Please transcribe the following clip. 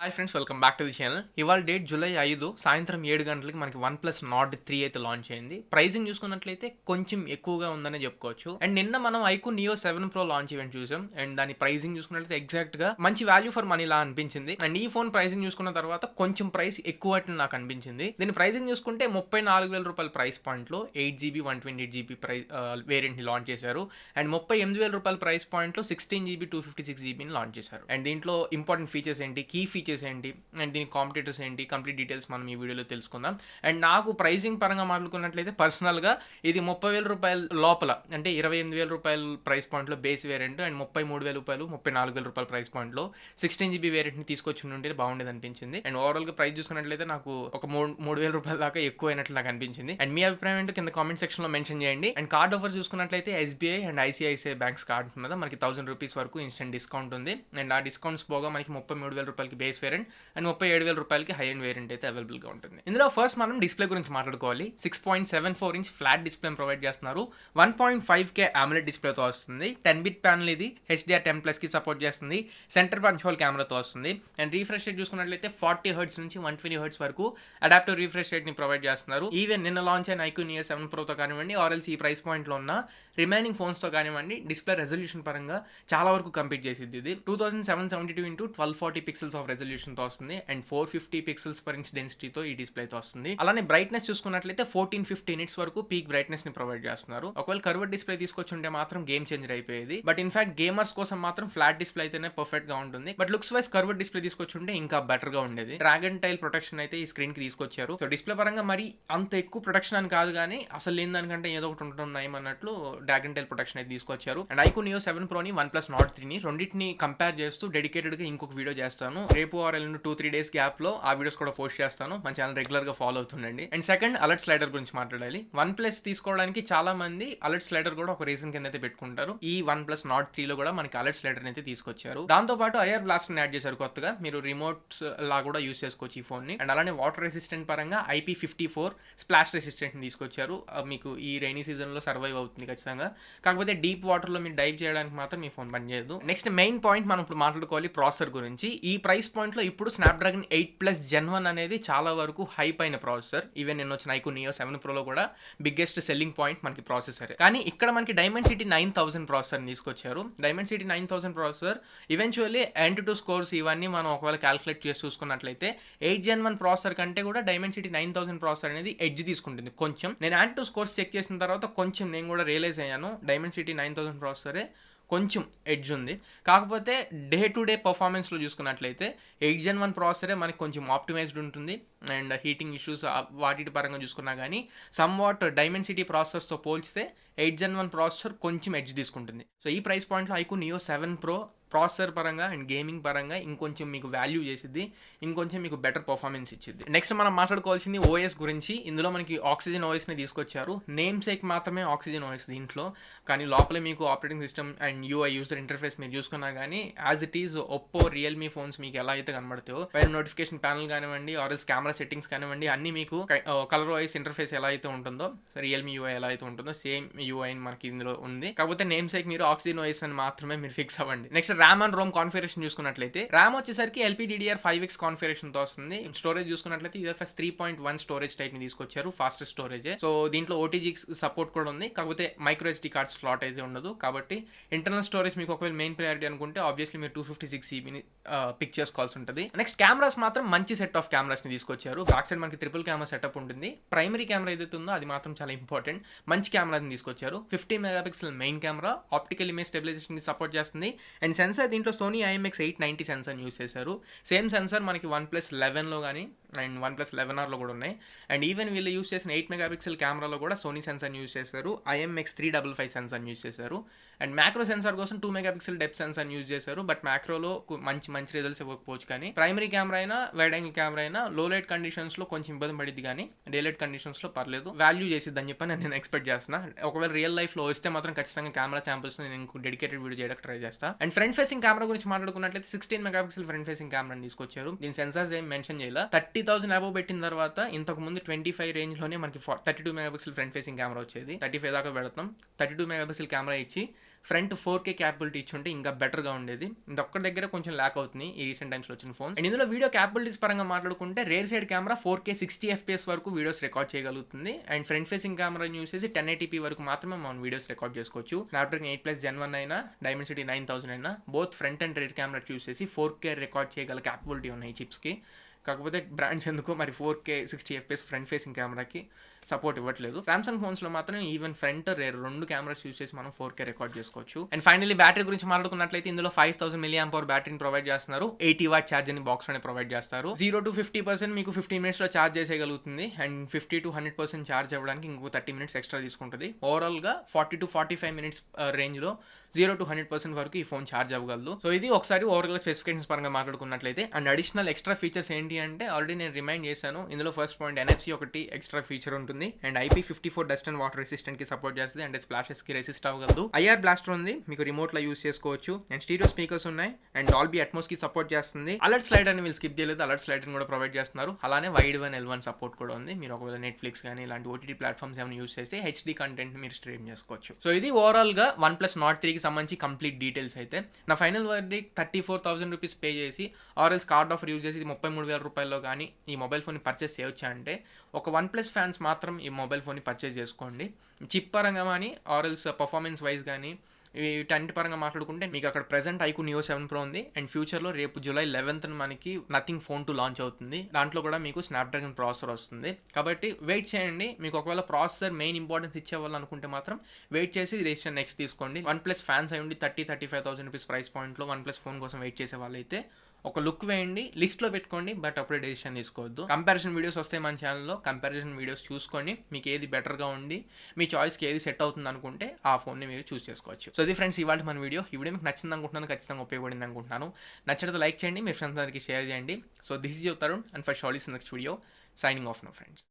Hi friends, welcome back to the channel. ఇవాళ date July 5 సాయంత్రం 7 గంటలకి మనకి OnePlus Nord 3 అయితే లాంచ్ అయింది. ప్రైజింగ్ చూసుకున్నట్లయితే కొంచెం ఎక్కువగా ఉందనే చెప్పుకోవచ్చు. అండ్ నిన్న మనం iQOO Neo 7 Pro launch event చూసాం. అండ్ దాని ప్రైజింగ్ చూసుకున్నట్లయితే ఎగ్జాక్ట్ గా మంచి వాల్యూ ఫర్ మనీ లా అనిపించింది. అండ్ ఈ ఫోన్ ప్రైజింగ్ చూసుకున్న తర్వాత కొంచెం ప్రైస్ ఎక్కువ నాకు అనిపించింది. దీని ప్రైజింగ్ చూసుకుంటే 34,000 రూపాయల ప్రైస్ పాయింట్ లో 8GB 128GB ప్రైస్ వేరియంట్ ని లాంచ్ చేశారు. అండ్ 38,000 రూపాయల ప్రైస్ పాయింట్ లో 16GB 256GB ని లాంచ్ చేశారు. అండ్ దీంట్లో ఇంపార్టెంట్ ఫీచర్స్ ఏంటి, కీ ఫీచర్స్ ఏంటి, అండ్ దీని కాంపిటేటర్స్ ఏంటి, కంప్లీట్ డీటెయిల్స్ మనం ఈ వీడియోలో తెలుసుకుందాం. అండ్ నాకు ప్రైసింగ్ పరంగా మాట్లాడుకున్నట్లయితే పర్సనల్గా ఇది 30,000 రూపాయల లోపల, అంటే 28,000 రూపాయల ప్రైస్ పాయింట్లో బేస్ వేరియంట్ అండ్ 33,000 రూపాయలు 34,000 రూపాయల ప్రైస్ పాయింట్లో 16GB వేరియంట్ని తీసుకొచ్చి ఉంటే బాగుండేది అనిపించింది. అండ్ ఓవరాల్గా ప్రైస్ చూసుకున్నట్లయితే నాకు ఒక 3,000 రూపాయల దాకా ఎక్కువ అయినట్లు నాకు అనిపించింది. అండ్ మీ అభిప్రాయం ఏంటో కింద కామెంట్ సెక్షన్లో మెన్షన్ చేయండి. అండ్ కార్డ్ ఆఫర్స్ చూసుకున్నట్లయితే SBI and ICICI banks card మీద మనకి 1,000 రూపీస్ వరకు ఇన్స్టెంట్ డిస్కౌంట్ ఉంది. అండ్ ఆ డిస్కౌంట్స్ పోగా మనకి 33,000 రూపాయలకి బేస్ వేరియంట్ అండ్ 37,000 రూపాయలకి హై అండ్ వేరియంట్ అయితే అవైలబుల్గా ఉంటుంది. ఇందులో ఫస్ట్ మనం డిస్ప్లే గురించి మాట్లాడుకోవాలి. 6.74 ఇంచ్ ఫ్లాట్ డిస్ప్లే ప్రొవైడ్ చేస్తున్నారు. 1.5K AMOLED డిస్ప్లేతో వస్తుంది. 10-bit ప్యానల్ ఇది HDR10+ కి సపోర్ట్ చేస్తుంది. సెంటర్ పంచ్ హోల్ కెమెరాతో వస్తుంది. అండ్ రీఫ్రెష్ రేట్ చూసుకున్నట్లయితే 40 Hz నుంచి 120 Hz వరకు అడాప్టివ్ రీఫ్రెష్ రేట్ ని ప్రొవైడ్ చేస్తున్నారు. ఈవెన్ నిన్న లాంచ్ అయిన iQOO Neo 7 Pro తో కానివ్వండి, ఆర్ఎల్స్ ఈ ప్రైస్ పాయింట్ లో ఉన్న రిమైనింగ్ ఫోన్స్ తో కానివ్వండి, డిస్ప్లే రెజల్యూషన్ పరంగా చాలా వరకు కంపీట్ చేసింది. ఇది 2772x1240 పిక్సెల్స్ ఆఫ్ రెజల్యూషన్ తో వస్తుంది. అండ్ 450 పిక్సెల్స్ పర్ ఇంచ్ డెన్సిటీతో ఈ డిస్ప్లేతో వస్తుంది. అలానే బ్రైట్నెస్ చూసుకున్నట్లయితే 1450 నిట్స్ వరకు పీక్ బ్రైట్నెస్ ని ప్రొవైడ్ చేస్తున్నారు. ఒకవేళ కర్వ్డ్ డిస్ప్లే తీసుకొచ్చి ఉంటే మాత్రం గేమ్ చేంజర్ అయిపోయేది. బట్ ఇన్ఫాక్ట్ గేమర్స్ కోసం మాత్రం ఫ్లాట్ డిస్ప్లే అయితేనే పర్ఫెక్ట్ గా ఉంటుంది. But looks wise curved display తీసుకొచ్చి ఉంటే ఇంకా బెటర్ గా ఉండేది. డ్రాగన్ టైల్ ప్రొటెక్షన్ అయితే ఈ స్క్రీన్ కి తీసుకొచ్చారు. సో డిస్ప్లే పరంగా మరి అంత ఎక్కువ ప్రొటెక్షన్ అని కాదు, కానీ అసలు లేని దానికంటే ఏదో ఒకటి ఉండడం నయం అన్నట్లు డ్రాగన్ టైల్ ప్రొటెక్షన్ అయితే తీసుకొచ్చారు. అండ్ iQOO Neo 7 Pro ని OnePlus Nord 3 ని రెండింటిని కంపేర్ చేస్తూ డెడికేటెడ్ గా ఇంకొక వీడియో చేస్తాను. రేపు ఆర్ 2-3 డేస్ గ్యాప్ లో ఆ వీడియోస్ కూడా పోస్ట్ చేస్తాను. మన ఛానల్ రెగ్యులర్ గా ఫాలో అవుతుండండి. అండ్ సెకండ్, అలర్ట్ స్లైడర్ గురించి మాట్లాడాలి. OnePlus తీసుకోవడానికి చాలా మంది అలర్ట్ స్లైడర్ కూడా ఒక రీజన్ కింద అయితే పెట్టుకుంటారు. ఈ OnePlus Nord 3 లో కూడా మనకి అలర్ట్ స్లైడర్ అయితే తీసుకొచ్చారు. దాంతో పాటు ఐఆర్ బ్లాస్ట్ యాడ్ చేశారు కొత్తగా. మీరు రిమోట్స్ లా కూడా యూస్ చేసుకోవచ్చు ఈ ఫోన్ ని. అండ్ అలానే వాటర్ రెసిస్టెంట్ పరంగా IP54 స్ప్లాష్ రెసిస్టెంట్ ని తీసుకొచ్చారు. మీకు ఈ రైనీ సీజన్ లో సర్వైవ్ అవుతుంది ఖచ్చితంగా. కాకపోతే డీప్ వాటర్ లో మీరు డైవ్ చేయడానికి మాత్రం మీ ఫోన్ పనిచేయదు. నెక్స్ట్ మెయిన్ పాయింట్ మనం ఇప్పుడు మాట్లాడుకోవాలి ప్రాసెసర్ గురించి. ఈ ప్రైస్ పాయింట్ లో ఇప్పుడు స్నాప్డ్రాగన్ 8+ Gen 1 అనేది చాలా వరకు హైప్ అయిన ప్రాసెసర్. ఈవెన్ నిన్న వచ్చిన iQOO Neo 7 Pro లో కూడా బిగ్గెస్ట్ సెల్లింగ్ పాయింట్ మనకి ప్రాసెసర్. కానీ ఇక్కడ మనకి Dimensity 9000 ప్రాసెసర్ తీసుకొచ్చారు. Dimensity 9000 processor eventually Antutu scores ఇవన్నీ మనం ఒకవేళ క్యాలిక్యులేట్ చేసి చూసుకున్నట్లయితే 8 Gen 1 ప్రాసెసర్ కంటే కూడా Dimensity 9000 ప్రాసెసర్ అనేది ఎడ్జ్ తీసుకుంటుంది కొంచెం. నేను Antutu స్కోర్స్ చెక్ చేసిన తర్వాత కొంచెం నేను కూడా రియలైజ్ అయ్యాను, Dimensity 9000 ప్రాసెసరే కొంచెం ఎడ్జ్ ఉంది. కాకపోతే డే టు డే పర్ఫార్మెన్స్లో చూసుకున్నట్లయితే 8 Gen 1 ప్రాసెసరే మనకి కొంచెం ఆప్టిమైజ్డ్ ఉంటుంది. అండ్ హీటింగ్ ఇష్యూస్ వాటి పరంగా చూసుకున్నా కానీ సమ్ వాట్ Dimensity ప్రాసెసర్స్తో పోల్చితే 8 Gen 1 ప్రాసెసర్ కొంచెం ఎడ్జ్ తీసుకుంటుంది. సో ఈ ప్రైస్ పాయింట్లో iQOO Neo 7 Pro ప్రాసెసర్ పరంగా అండ్ గేమింగ్ పరంగా ఇంకొంచెం మీకు వాల్యూ చేసిద్ది, ఇంకొంచెం మీకు బెటర్ పర్ఫార్మెన్స్ ఇచ్చింది. నెక్స్ట్ మనం మాట్లాడుకోవాల్సింది ఓఎస్ గురించి. ఇందులో మనకి ఆక్సిజన్ ఓఎస్ని తీసుకొచ్చారు. నేమ్ సేక్ మాత్రమే ఆక్సిజన్ ఓఎస్ దీంట్లో, కానీ లోపలే మీకు operating system and UI user interface మీరు చూసుకున్నా కానీ as it is Oppo Realme phones మీకు ఎలా అయితే కనబడతాయో, పైన నోటిఫికేషన్ ప్యానల్ కానివ్వండి ఆర్ఎస్ కెమెరా సెట్టింగ్స్ కానివ్వండి, అన్ని మీకు కలర్ వైస్ ఇంటర్ఫేస్ ఎలా అయితే ఉంటుందో, రియల్మీ యూఐ ఎలా అయితే ఉంటుందో సేమ్ యూఐ మనకి ఇందులో ఉంది. కాకపోతే నేమ్ సేక్ మీరు ఆక్సిజన్ ఓఎస్ అని మాత్రమే మీరు ఫిక్స్ అవ్వండి. Next RAM and Rome configuration చూసుకున్నట్లయితే ర్యామ్ వచ్చేసరికి LPDDR5X కాన్ఫిగరేషన్ తో వస్తుంది. స్టోరేజ్ చూసుకున్నట్లయితే UFS 3.1 స్టోరేజ్ టైప్ ని తీసుకొచ్చారు, ఫాస్టెస్ట్ స్టోరేజ్. సో దీంట్లో OTG సపోర్ట్ కూడా ఉంది, కాకపోతే మైక్రో SD కార్డ్ స్లాట్ అయితే ఉండదు. కాబట్టి ఇంటర్నల్ స్టోరేజ్ మీకు ఒకవేళ మెయిన్ ప్రయారిటీ అనుకుంటే ఆబ్వియస్లీ మీరు 256GB ని పిక్ చేసుకోవాల్సి ఉంటుంది. నెక్స్ట్ కెమెరాస్ మాత్రం మంచి సెట్ ఆఫ్ కెమెరాస్ ని తీసుకొచ్చారు. బ్యాక్ సైడ్ మనకి ట్రిపుల్ కెమెరా సెటప్ ఉంటుంది. ప్రైమరీ కెమెరా ఏదైతే ఉందో అది మాత్రం చాలా ఇంపార్టెంట్. మంచి కెమెరాని తీసుకొచ్చారు. 50 megapixel main camera, optical image stabilization ని సపోర్ట్ చేస్తుంది. అండ్ సెన్సార్ దీంట్లో సోనీ IMX890 సెన్సార్ యూస్ చేశారు. సేమ్ సెన్సార్ మనకి OnePlus 11లో కానీ అండ్ OnePlus 11R లో కూడా ఉన్నాయి. అండ్ ఈవెన్ వీళ్ళు యూస్ చేసిన 8 మెగాపిక్సెల్ కెమెరాలో కూడా సోనీ సెన్సార్ యూస్ చేశారు. IMX355 సెన్సార్ యూస్ చేశారు. అండ్ మ్యాక్రో సెన్సార్ కోసం 2 మెగాపిక్సెల్ డెప్త్ సెన్సార్ యూస్ చేశారు. బట్ మ్యాక్రోలో మంచి రిజల్ట్స్ ఇవ్వకపోవచ్చు. కానీ ప్రైమరీ కెమెరా అయినా వైడ్ యాంగిల్ కెమెరా అయినా లో లైట్ కండిషన్స్ లో కొంచెం ఇబ్బంది పడింది, కానీ డే లైట్ కండిషన్స్ లో పర్లేదు, వాల్యూ చేసిద్దని చెప్పి నేను ఎక్స్పెక్ట్ చేస్తున్నా. ఒకవేళ రియల్ లైఫ్ లో వస్తే మాత్రం ఖచ్చితంగా కెమెరా శాంపుల్స్ నేను ఇంకో డెడికేటెడ్ వీడియో చేయడానికి ట్రై చేస్తాను. అండ్ ఫ్రంట్ ఫేసింగ్ కెమెరా గురించి మాట్లాడుకున్నట్లయితే 16 మెగాపిక్సెల్ ఫ్రంట్ ఫేసింగ్ కెమెరాని తీసుకొచ్చారు. దీని సెన్సార్స్ ఏం మెన్షన్ చేయాలి. 30,000 అబోవ్ పెట్టిన తర్వాత ఇంతకు ముందు 25 రేంజ్ లోనే మనకి 32 మెగాపిక్సెల్ ఫ్రంట్ ఫేసింగ్ కెమెరా వచ్చేది. 35 దాకా పెడతాం. 32 మెగాపిక్సెల్ కెమెరా ఇచ్చి ఫ్రంట్ 4K క్యాపబిలిటీ ఇచ్చుంటే ఇంకా బెటర్గా ఉండేది. ఇది ఒక్క దగ్గర కొంచెం ల్యాక్ అవుతుంది ఈ రీసెంట్ టైమ్స్లో వచ్చిన ఫోన్. అండ్ ఇందులో వీడియో క్యాపబిలిటీస్ పరంగా మాట్లాడుకుంటే rear side camera 4K 60 FPS వరకు వీడియోస్ రికార్డ్ చేయగలుగుతుంది. And front facing camera use చేసి 1080p వరకు మాత్రమే మనం వీడియోస్ రికార్డ్ చేసుకోవచ్చు. స్నాప్డ్రాగన్ 8+ Gen 1 అయినా డైమెన్సిటీ 9000 అయినా both front and rear camera use చేసి 4K రికార్డ్ చేయగల క్యాపబిలిటీ ఉన్నాయి చిప్స్కి. కాకపోతే బ్రాండ్స్ ఎందుకో మరి 4K 60 FPS ఫ్రంట్ ఫేసింగ్ కెమెరాకి సపోర్ట్ ఇవ్వట్లేదు. సామ్సంగ్ ఫోన్స్లో మాత్రం even front rear 2 cameras use చేసి మనం 4K రికార్డ్ చేసుకోవచ్చు. అండ్ ఫైనల్లీ బ్యాటరీ గురించి మాట్లాడుకున్నట్లయితే ఇందులో 5000 mAh బ్యాటరీని ప్రొవైడ్ చేస్తున్నారు. 80 వాట్ ఛార్జర్ని బాక్స్లోనే ప్రొవైడ్ చేస్తారు. 0 to 50% మీకు 15 minutesలో ఛార్జ్ చేసేయగలుగుతుంది. అండ్ 50 to 100% ఛార్జ్ అవ్వడానికి ఇంకో 30 minutes ఎక్స్ట్రా తీసుకుంటుంది. ఓవరాల్గా 40 to 45 minutes రేంజ్లో 0 to 100% వరకు ఈ ఫోన్ ఛార్జ్ అవ్వగలదు. సో ఇది ఒకసారి ఓవరాల్గా స్పెసిఫికేషన్స్ పరంగా మాట్లాడుకున్నట్లయితే. అండ్ అడిషనల్ ఎక్స్ట్రా ఫీచర్స్ ఏంటి అంటే ఆల్రెడీ నేను రిమైండ్ చేశాను. ఇందులో ఫస్ట్ పాయింట్ NFC ఒకటి ఎక్స్ట్రా ఫీచర్ ఉంటుంది. And IP54 dust and water resistant కి సపోర్ట్ చేస్తుంది. అండ్ స్ప్లాషెస్ కి రెసిస్ట్ అవ్వగలదు. IR బ్లాస్టర్ ఉంది, మీకు రిమోట్ లో యూస్ చేసుకోవచ్చు. అండ్ స్టీరియో స్పీకర్స్ ఉన్నాయి. అండ్ డాల్బీ అట్మోస్ కి సపోర్ట్ చేస్తుంది. అలర్ట్ స్లైడర్ అని వీళ్ళు స్కిప్ చేయలేదు, అలర్ట్ స్లైడర్ కూడా ప్రొవైడ్ చేస్తున్నారు. అలానే వైడ్ 1 L1 సపోర్ట్ కూడా ఉంది. మీరు ఒకవేళ నెట్ఫ్లిక్స్ కానీ ఇలాంటి OTT ప్లాట్ఫామ్స్ ఏమైనా యూస్ చేస్తే HD కంటెంట్ మీరు స్ట్రీమ్ చేసుకోవచ్చు. సో ఇది ఓవరాల్ గా OnePlus Nord 3 కి సంబంధించి కంప్లీట్ డీటెయిల్స్ అయితే. నా ఫైనల్ వర్డిక్ట్ 34,000 రూపీస్ పే చేసి ఆర్ఎల్స్ కార్డ్ ఆఫర్ యూజ్ చేసి 33,000 రూపాయల్లో కానీ ఈ మొబైల్ ఫోన్ని పర్చేస్ చేయొచ్చా అంటే ఒక OnePlus ఫ్యాన్స్ మాత్రం ఈ మొబైల్ ఫోన్ని పర్చేస్ చేసుకోండి. చిప్ పరంగా కానీ ఆర్ఎల్స్ పర్ఫార్మెన్స్ వైజ్ కానీ వీటన్నిటి పరంగా మాట్లాడుకుంటే మీకు అక్కడ ప్రెసెంట్ iQOO Neo 7 Pro ఉంది. అండ్ ఫ్యూచర్లో రేపు July 11th మనకి నథింగ్ ఫోన్ 2 లాంచ్ అవుతుంది. దాంట్లో కూడా మీకు స్నాప్డ్రాగన్ ప్రాసెసర్ వస్తుంది. కాబట్టి వెయిట్ చేయండి. మీకు ఒకవేళ ప్రాసెసర్ మెయిన్ ఇంపార్టెన్స్ ఇచ్చేవాళ్ళనుకుంటే మాత్రం వెయిట్ చేసి డెసిషన్ నెక్స్ట్ తీసుకోండి. OnePlus ఫ్యాన్స్ అయ్యి ఉండి 35,000 రూపీస్ ప్రైస్ పాయింట్లో OnePlus ఫోన్ కోసం వెయిట్ చేసే వాళ్ళైతే ఒక లుక్ వేయండి, లిస్ట్లో పెట్టుకోండి, బట్ అప్పుడే డెసిషన్ తీసుకోవద్దు. కంపారిజన్ వీడియోస్ వస్తాయి మన ఛానల్లో. కంపారిజన్ వీడియోస్ చూసుకొని మీకు ఏది బెటర్గా ఉండి మీ చాయిస్కి ఏది సెట్ అవుతుంది అనుకుంటే ఆ ఫోన్ని మీరు చూస్ చేసుకోవచ్చు. సో ఇది ఫ్రెండ్స్ ఇవాళ మన వీడియో. ఈ వీడియో మీకు నచ్చింది అనుకుంటున్నాను, ఖచ్చితంగా ఉపయోగపడింది అనుకుంటున్నాను. నచ్చితే లైక్ చేయండి, మీ ఫ్రెండ్స్ అందరికీ షేర్ చేయండి. So this is your Tarun and for షాలీస్ next video signing off now friends.